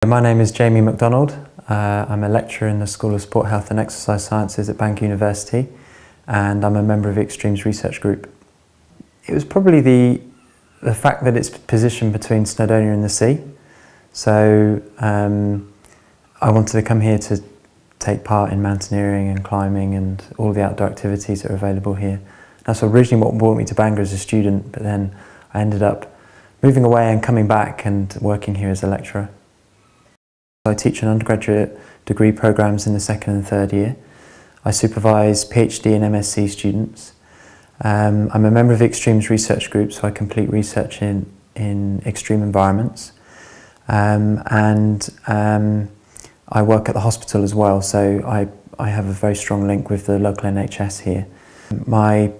My name is Jamie Macdonald. I'm a lecturer in the School of Sport, Health and Exercise Sciences at Bangor University, and I'm a member of the Extremes Research Group. It was probably the fact that it's positioned between Snowdonia and the sea. So I wanted to come here to take part in mountaineering and climbing and all the outdoor activities that are available here. That's originally what brought me to Bangor as a student, but then I ended up moving away and coming back and working here as a lecturer. I teach an undergraduate degree programs in the second and third year. I supervise PhD and MSc students. I'm a member of the Extremes Research Group, so I complete research in extreme environments. I work at the hospital as well, so I have a very strong link with the local NHS here. My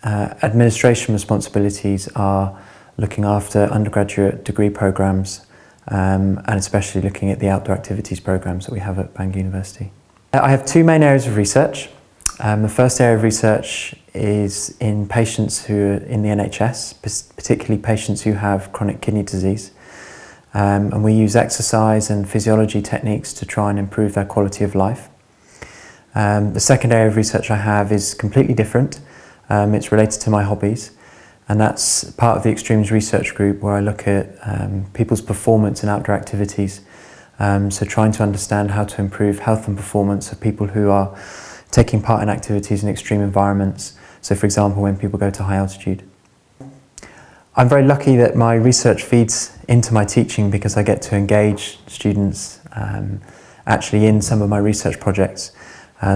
administration responsibilities are looking after undergraduate degree programs, and especially looking at the outdoor activities programs that we have at Bangor University. I have two main areas of research. The first area of research is in patients who are in the NHS, particularly patients who have chronic kidney disease. And we use exercise and physiology techniques to try and improve their quality of life. The second area of research I have is completely different. It's related to my hobbies. And that's part of the Extremes Research Group, where I look at people's performance in outdoor activities. So trying to understand how to improve health and performance of people who are taking part in activities in extreme environments. So for example, when people go to high altitude. I'm very lucky that my research feeds into my teaching because I get to engage students actually in some of my research projects.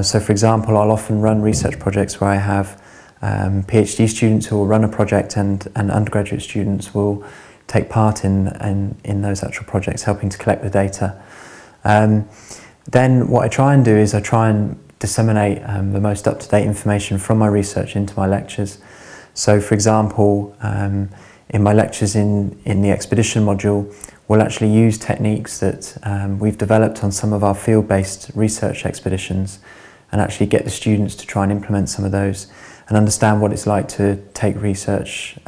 So for example, I'll often run research projects where I have PhD students who will run a project and undergraduate students will take part in those actual projects, helping to collect the data. Then what I try and do is I try and disseminate the most up-to-date information from my research into my lectures. So for example, in my lectures in the expedition module, we'll actually use techniques that we've developed on some of our field-based research expeditions and actually get the students to try and implement some of those and understand what it's like to take research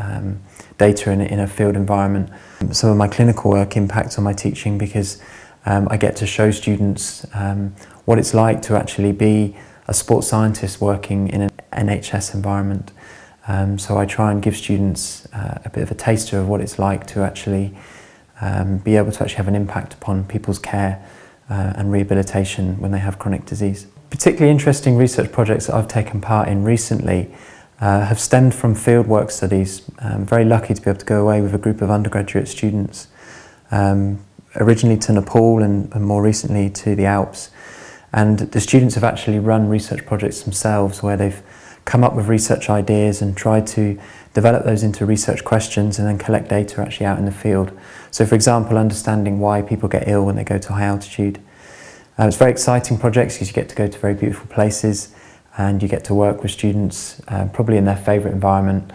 data in a field environment. Some of my clinical work impacts on my teaching because I get to show students what it's like to actually be a sports scientist working in an NHS environment. So I try and give students a bit of a taster of what it's like to actually be able to actually have an impact upon people's care and rehabilitation when they have chronic disease. Particularly interesting research projects that I've taken part in recently have stemmed from fieldwork studies. I'm very lucky to be able to go away with a group of undergraduate students, originally to Nepal and more recently to the Alps. And the students have actually run research projects themselves where they've come up with research ideas and tried to develop those into research questions and then collect data actually out in the field. So for example, understanding why people get ill when they go to high altitude. It's very exciting projects because you get to go to very beautiful places and you get to work with students probably in their favourite environment,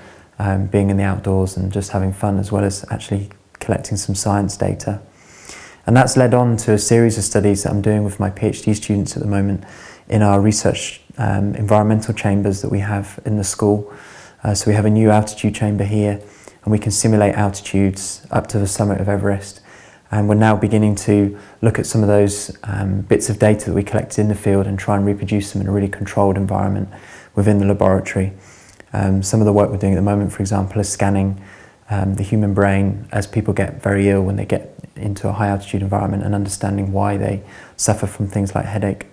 being in the outdoors and just having fun as well as actually collecting some science data. And that's led on to a series of studies that I'm doing with my PhD students at the moment in our research environmental chambers that we have in the school. So we have a new altitude chamber here and we can simulate altitudes up to the summit of Everest. And we're now beginning to look at some of those bits of data that we collected in the field and try and reproduce them in a really controlled environment within the laboratory. Some of the work we're doing at the moment, for example, is scanning the human brain as people get very ill when they get into a high altitude environment and understanding why they suffer from things like headache.